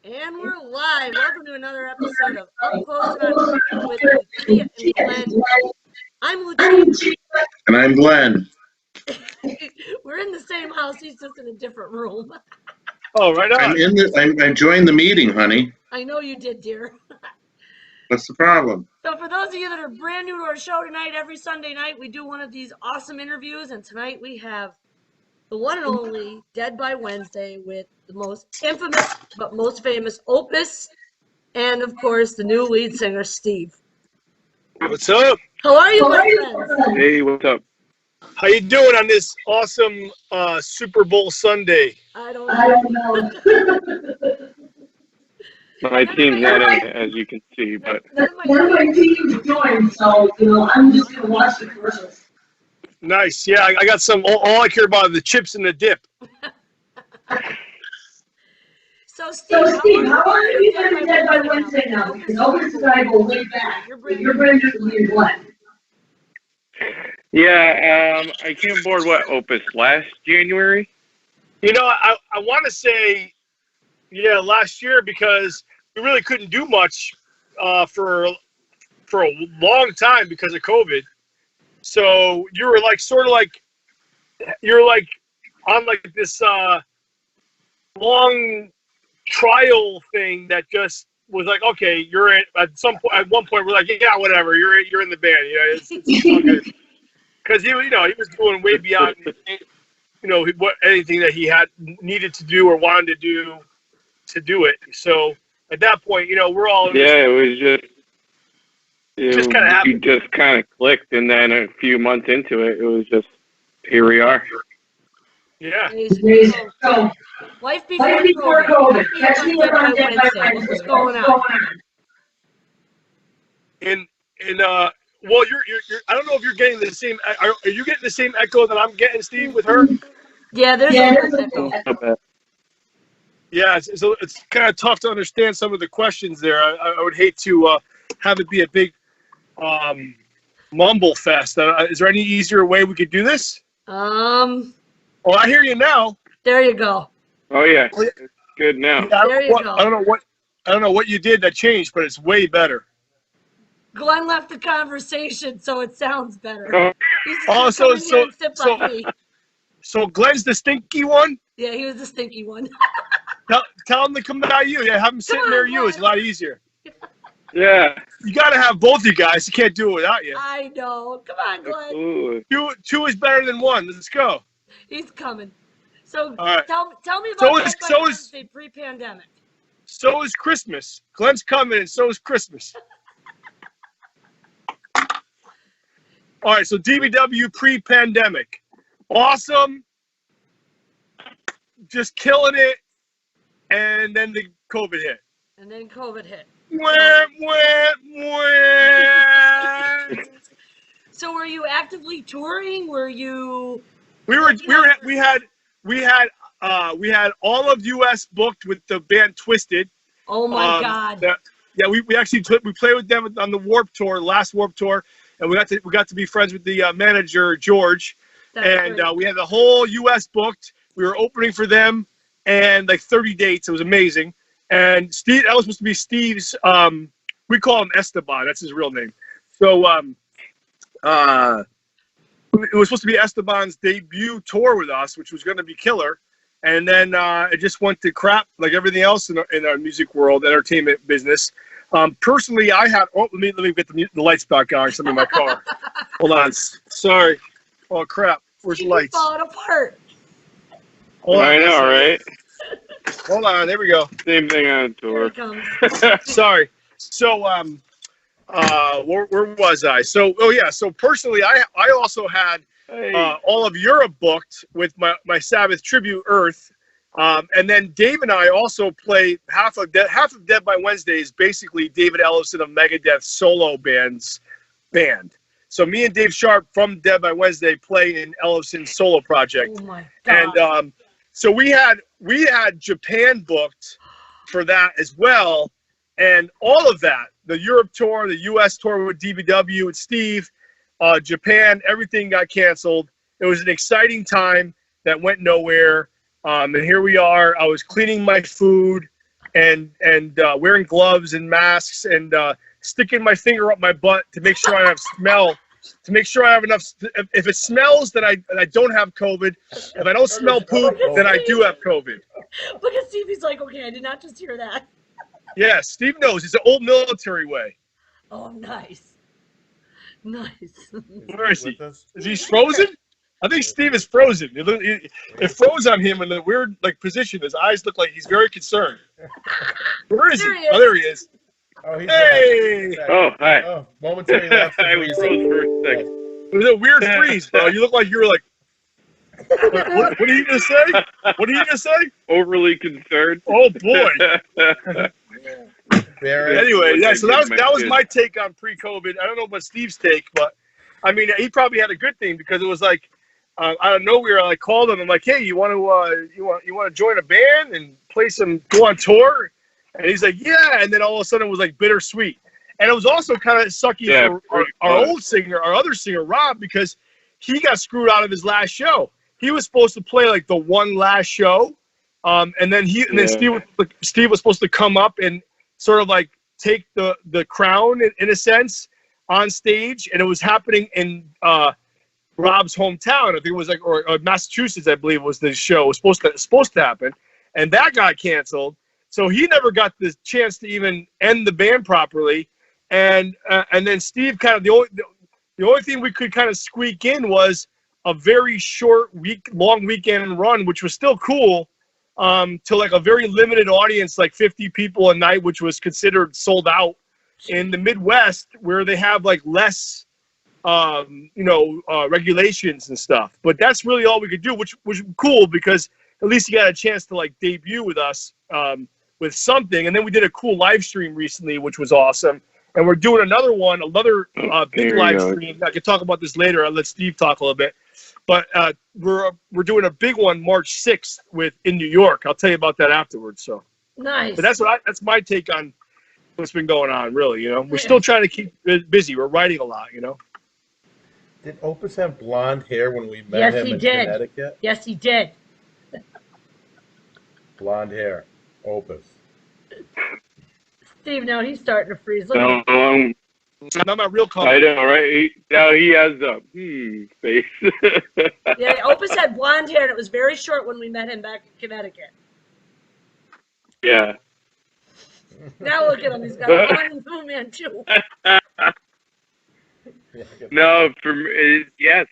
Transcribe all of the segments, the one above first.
And we're live. Welcome to another episode of Up Close and Unplugged with Lucia and Glenn. I'm Lucia. And I'm Glenn. We're in the same house. He's just in a different room. Oh, right on. I joined the meeting, honey. I know you did, dear. What's the problem? So for those of you that are brand new to our show tonight, every Sunday night we do one of these awesome interviews. And tonight we have the one and only Dead by Wednesday with the most infamous but most famous Opus, and of course the new lead singer Steve. What's up? How are you, my friends? Hey, what's up? How you doing on this awesome Super Bowl Sunday? I don't know. My team's not in it, as you can see, but One of my teams joined, so I'm just gonna watch the commercials. Nice. Yeah, I got some. All I care about are the chips and the dip. So Steve, how long have you been Dead by Wednesday now? Because Opus and I go way back. You're brand new to me and Glenn. yeah, I came aboard Opus last January. You know, I want to say, yeah, last year because we really couldn't do much for a long time because of COVID. So you were you're on like this long trial thing that just was like, okay, you're in at one point we're like, yeah, whatever, you're in the band, it's all good. Because he was going way beyond anything that he had needed to do or wanted to do it. So at that point, we're all it was just kind of happened. We just kind of clicked, and then a few months into it, it was just here we are. Yeah. So, life before COVID. Catch me up on Dead by Wednesday. What's going on? And well, you're I don't know if you're getting the same. Are you getting the same echo that I'm getting, Steve, with her? Yeah, there's a echo. Yeah, so it's kind of tough to understand some of the questions there. I would hate to have it be a big mumble fest. Is there any easier way we could do this? Oh, I hear you now. There you go. Oh yeah, it's good now. Yeah, There you go. I don't know what you did that changed, but it's way better. Glenn left the conversation, so it sounds better. Oh, so so Glenn's the stinky one? Yeah, he was the stinky one. Tell him to come by you. Yeah, have him sitting near you. It's a lot easier. Yeah. You got to have both you guys. You can't do it without you. I know. Come on, Glenn. Two is better than one. Let's go. He's coming. So right. tell me about Wednesday pre-pandemic. So is Christmas. Glenn's coming, and so is Christmas. All right, so DBW pre-pandemic. Awesome. Just killing it. And then the COVID hit. And then COVID hit. So were you actively touring? Were you? We had all of US booked with the band Twisted. Oh my God. We actually we played with them on the last Warped Tour, and we got to be friends with the manager George. And we had the whole US booked. We were opening for them and like 30 dates. It was amazing. And Steve, that was supposed to be Steve's, we call him Esteban. That's his real name. So it was supposed to be Esteban's debut tour with us, which was going to be killer. And then it just went to crap like everything else in our music world, entertainment business. Personally, I had, let me get the lights back on. I'm in my car. Hold on. Sorry. Oh, crap. Where's the lights? Falling apart. I know, right? Hold on. There we go. Same thing on tour. Sorry. So, where was I? So, So personally, I also had all of Europe booked with my Sabbath tribute, Earth. And then Dave and I also played half of Dead by Wednesday is basically David Ellefson of Megadeth solo band. So me and Dave Sharp from Dead by Wednesday play in Ellefson's solo project. Oh my God. And so we had Japan booked for that as well. And all of that, the Europe tour, the US tour with DBW and Steve, Japan, everything got canceled. It was an exciting time that went nowhere. And here we are. I was cleaning my food and wearing gloves and masks and sticking my finger up my butt to make sure I have smell, to make sure I have enough. If it smells, then I don't have COVID. If I don't smell poop, then I do have COVID. Look at Steve. He's like, okay, I did not just hear that. Yeah, Steve knows. It's an old military way. Oh, nice. Nice. Where is he? Is he frozen? I think Steve is frozen. It froze on him in a weird position. His eyes look like he's very concerned. Where is he? Oh, there he is. Oh, he's hey! back. Oh, hi. Oh, momentary lapse of I was reason. froze for a second. It was a weird freeze, bro. You look like you were like, what did he just say? What did he just say? Overly concerned. Oh, boy. Very. Anyway, yeah, so that was my take on pre-COVID. I don't know about Steve's take, but I mean, he probably had a good thing because it was like out of nowhere. I called him. I'm like, hey, you want to join a band and go on tour? And he's like, yeah. And then all of a sudden it was like bittersweet. And it was also kind of sucky for our old singer, our other singer, Rob, because he got screwed out of his last show. He was supposed to play like the one last show, and then Steve was supposed to come up and sort of like take the crown in a sense on stage, and it was happening in Rob's hometown. I think it was or Massachusetts, I believe, was the show was supposed to happen, and that got canceled. So he never got the chance to even end the band properly, and then Steve kind of the only thing we could kind of squeak in was a very short long weekend run, which was still cool, to like a very limited audience, like 50 people a night, which was considered sold out in the Midwest, where they have like less, regulations and stuff. But that's really all we could do, which was cool because at least you got a chance to like debut with us with something. And then we did a cool live stream recently, which was awesome. And we're doing another big live stream. I can talk about this later. I'll let Steve talk a little bit. But we're doing a big one March 6th in New York. I'll tell you about that afterwards. So Nice. But that's my take on what's been going on. Really, we're still trying to keep busy. We're writing a lot. Did Opus have blonde hair when we met him in Connecticut? Yes, he did. Blonde hair, Opus. Steve, now he's starting to freeze. Look No, Not my real color. I know, right? Now he has a face. Yeah, Opus had blonde hair, and it was very short when we met him back in Connecticut. Yeah. Now look at him. He's got a blonde Fu Manchu. No,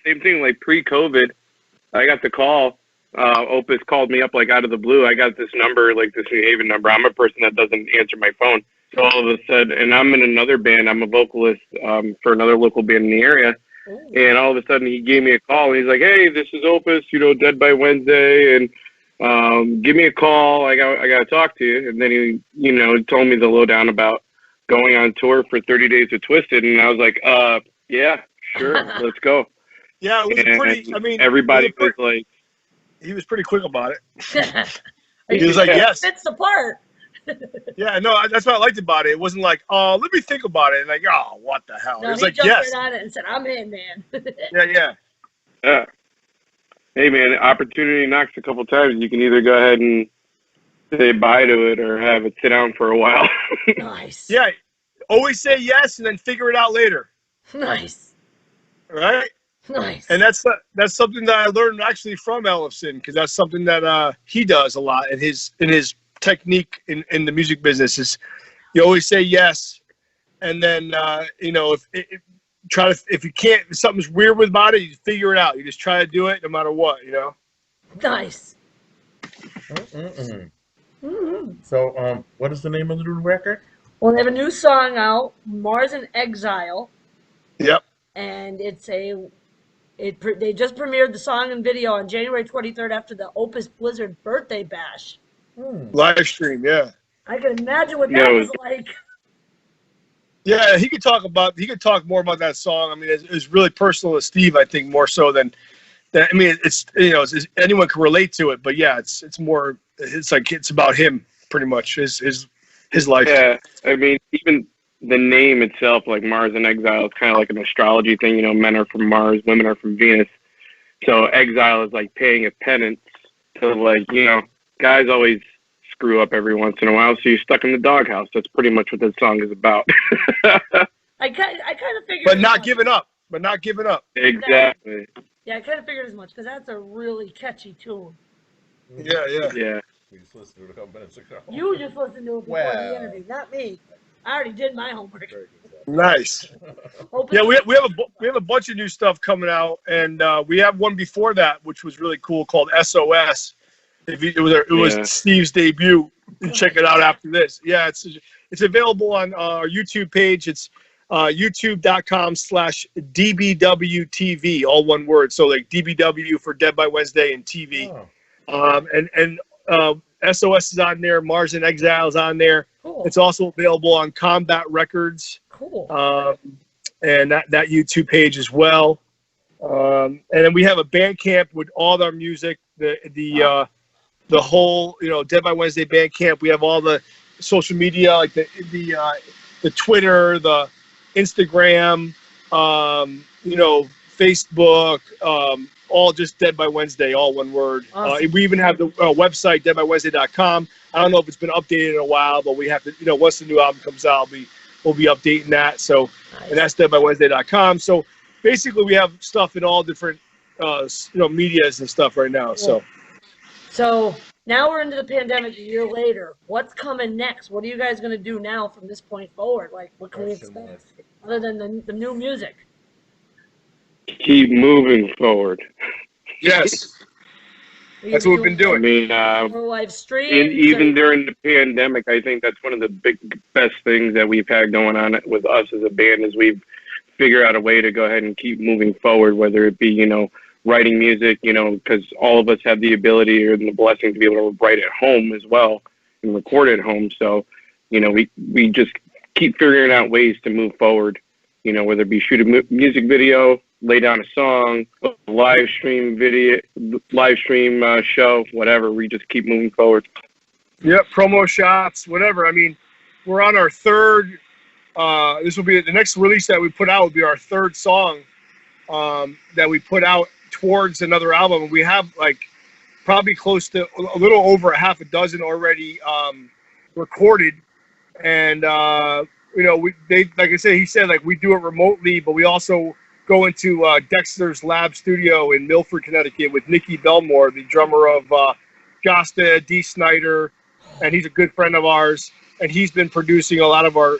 same thing. Like pre-COVID, I got the call. Opus called me up like out of the blue. I got this number, like this New Haven number. I'm a person that doesn't answer my phone. So all of a sudden, and I'm in another band. I'm a vocalist for another local band in the area. Ooh. And all of a sudden, he gave me a call. And he's like, "Hey, this is Opus. Dead by Wednesday, and give me a call. I got to talk to you." And then he, told me the lowdown about going on tour for 30 Days with Twisted. And I was like, yeah, sure, let's go. Yeah, it was pretty. I mean, everybody was like, he was pretty quick about it. He He was like, yes. Fits the part. Yeah, no, that's what I liked about it. It wasn't like, oh, let me think about it. And like, oh, what the hell? No, It was he like, jumped yes. right on it and said, "I'm in, man." Yeah. yeah. Hey, man, opportunity knocks a couple times. You can either go ahead and say bye to it or have it sit down for a while. Nice. Yeah, always say yes and then figure it out later. Nice. Right? Nice. And that's something that I learned actually from Ellefson, because that's something that he does a lot in his technique in the music business is you always say yes, and then if you can't, if something's weird about it, you figure it out. You just try to do it no matter what. Nice. So, what is the name of the new record? Well, they have a new song out, Mars in Exile. Yep. And they just premiered the song and video on January 23rd after the Opus Blizzard birthday bash. Live stream, yeah. I can imagine what that was like. Yeah, he could talk more about that song. I mean, it's really personal to Steve, I think, more so than that. I mean, it's anyone can relate to it, but yeah, it's more. It's like it's about him pretty much. His life. Yeah, I mean, even the name itself, like Mars in Exile, is kind of like an astrology thing. Men are from Mars, women are from Venus. So exile is like paying a penance to guys always screw up every once in a while, so you're stuck in the doghouse. That's pretty much what that song is about. I kind of figured. But not giving up. Exactly. Yeah, I kind of figured as much because that's a really catchy tune. Yeah. We just listened to it a couple minutes ago. You just listened to it before the interview, not me. I already did my homework. Nice. Yeah, we have a bunch of new stuff coming out, and we have one before that, which was really cool, called SOS. It was Steve's debut. You check it out after this. Yeah, it's available on our YouTube page. It's youtube.com/DBWTV, all one word. So like DBW for Dead by Wednesday and TV. Oh. And SOS is on there. Mars in Exile is on there. Cool. It's also available on Combat Records. Cool. And that YouTube page as well. And then we have a Bandcamp with all our music. The whole Dead by Wednesday Bandcamp. We have all the social media, like the Twitter, the Instagram, Facebook, all just Dead by Wednesday, all one word. Awesome. We even have the website, deadbywednesday.com. I don't know if it's been updated in a while, but we have to, once the new album comes out, we'll be updating that. So, nice. And that's deadbywednesday.com. So basically we have stuff in all different, medias and stuff right now. Cool. So now we're into the pandemic a year later. What's coming next? What are you guys going to do now from this point forward? Like, what can we expect other than the new music? Keep moving forward. Yes. That's what we've been doing. I mean, live streams. Even during the pandemic, I think that's one of the best things that we've had going on with us as a band is we've figured out a way to go ahead and keep moving forward, whether it be, writing music, because all of us have the ability or the blessing to be able to write at home as well and record at home. So, we just keep figuring out ways to move forward, whether it be shoot a music video, lay down a song, live stream show, whatever. We just keep moving forward. Yep, promo shots, whatever. I mean, we're on our third. This will be the next release that we put out. Will be our third song that we put out towards another album. We have probably close to a little over a half a dozen already recorded, and like I said, he said we do it remotely, but we also go into Dexter's Lab Studio in Milford, Connecticut with Nicky Belmore, the drummer of Josta, D. Snyder, and he's a good friend of ours, and he's been producing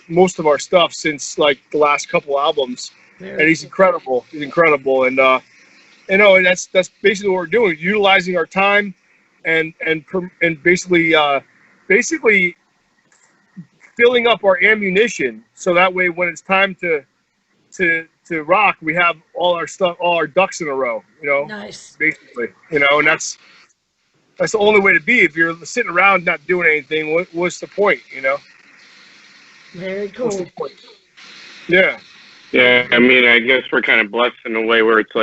most of our stuff since the last couple albums. And he's incredible. And that's basically what we're doing, utilizing our time and basically filling up our ammunition, so that way when it's time to rock, we have all our stuff, all our ducks in a row. Nice. Basically, and that's the only way to be. If you're sitting around not doing anything, what's the point? Very cool. What's the point? Yeah. Yeah, I mean, I guess we're kind of blessed in a way where it's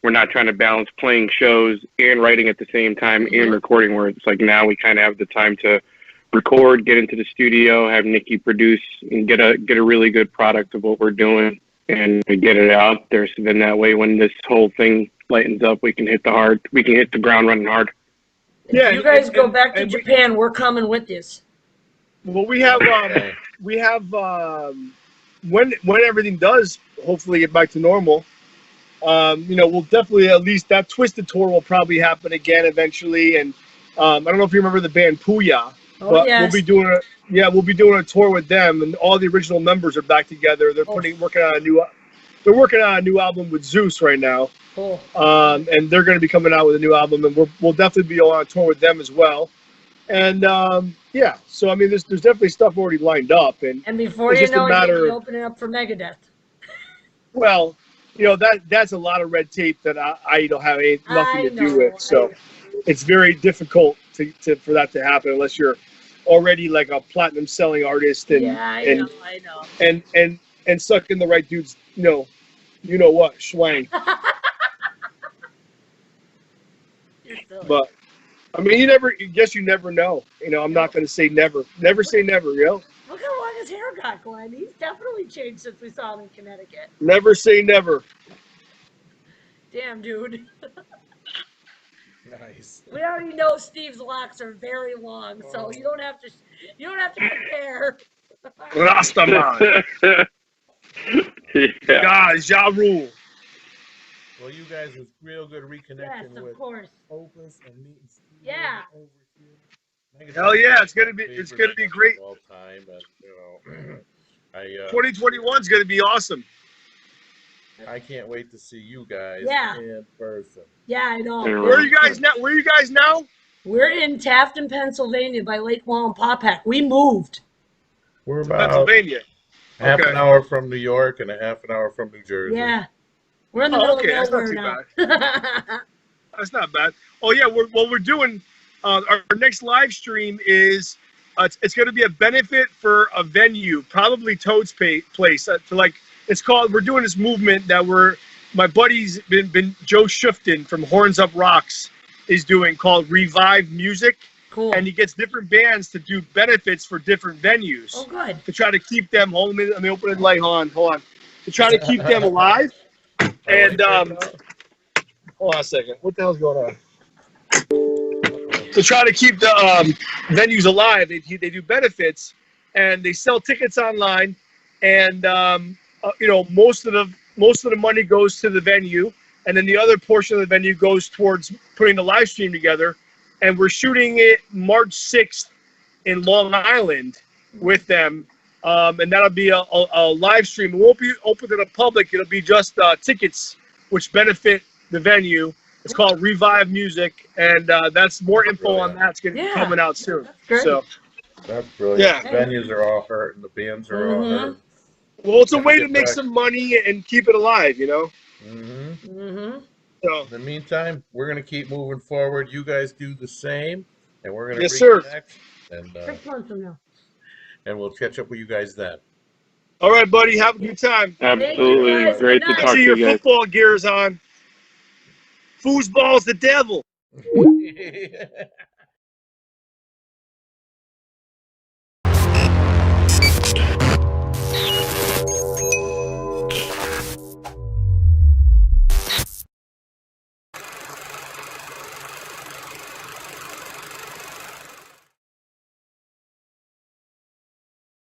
we're not trying to balance playing shows and writing at the same time and recording, where it's now we kind of have the time to record, get into the studio, have Nicky produce, and get a really good product of what we're doing and get it out there. So then that way, when this whole thing lightens up, we can hit the ground running hard. Yeah, if you guys go back to Japan, we're coming with you. Well, we have when everything does hopefully get back to normal, we'll definitely, at least that Twisted tour will probably happen again eventually. And I don't know if you remember the band Puya, but yes. We'll be doing a tour with them, and all the original members are back together. They're working on a new album with Zeus right now. Cool. And they're going to be coming out with a new album, and we'll definitely be on a tour with them as well. And so I mean, there's definitely stuff already lined up, and before you know it, you'll be opening up for Megadeth. Well, that's a lot of red tape that I don't have nothing to do with. So it's very difficult for that to happen unless you're already a platinum selling artist and I know. And sucking the right dudes, you know what, schwang. But I mean, you never know. I'm not going to say never. Never say never, Look how long his hair got, Glenn. He's definitely changed since we saw him in Connecticut. Never say never. Damn, dude. Nice. We already know Steve's locks are very long, so you don't have to compare. Rastaman. Yeah. Guys, Ja Rule. Well, you guys was real good reconnection Yes, of with course. Opus and meeting Steven Yeah. over here. Megadeth Hell is yeah, one it's of my gonna be favorite bands great. of all time, and you know, 2021 is gonna be awesome. I can't wait to see you guys Yeah. in person. Yeah, I know. Where are you guys now? We're in Tafton, Pennsylvania by Lake Wallenpaupack. We moved. We're To about Pennsylvania. half Okay. an hour from New York and a half an hour from New Jersey. Yeah. We're in the Oh, middle okay, of that's not nowhere too now. That's not bad. Oh yeah, we're doing our next live stream is it's going to be a benefit for a venue, probably Toad's place. We're doing this movement that my buddy's been Joe Shufton from Horns Up Rocks is doing called Revive Music. Cool. And he gets different bands to do benefits for different venues. Oh, good. To try to keep them home. Let me open the light. Hold on. To try to keep them alive. And hold on a second. What the hell's going on? To try to keep the venues alive, they do benefits, and they sell tickets online, and most of the money goes to the venue, and then the other portion of the venue goes towards putting the live stream together. And we're shooting it March 6th in Long Island with them, and that'll be a live stream. It won't be open to the public. It'll be just tickets, which benefit the venue. It's called Revive Music, and that's more info on that's going to be coming out soon. So that's brilliant. Yeah. The venues are all hurting. The bands are all hurting. Well, it's a way to make some money and keep it alive, you know. So in the meantime, we're going to keep moving forward. You guys do the same, and we're going to reconnect. And 6 months from now. And we'll catch up with you guys then. All right, buddy. Have a good time. Absolutely. Great to talk to you your guys. football gears on. Foosball's the devil.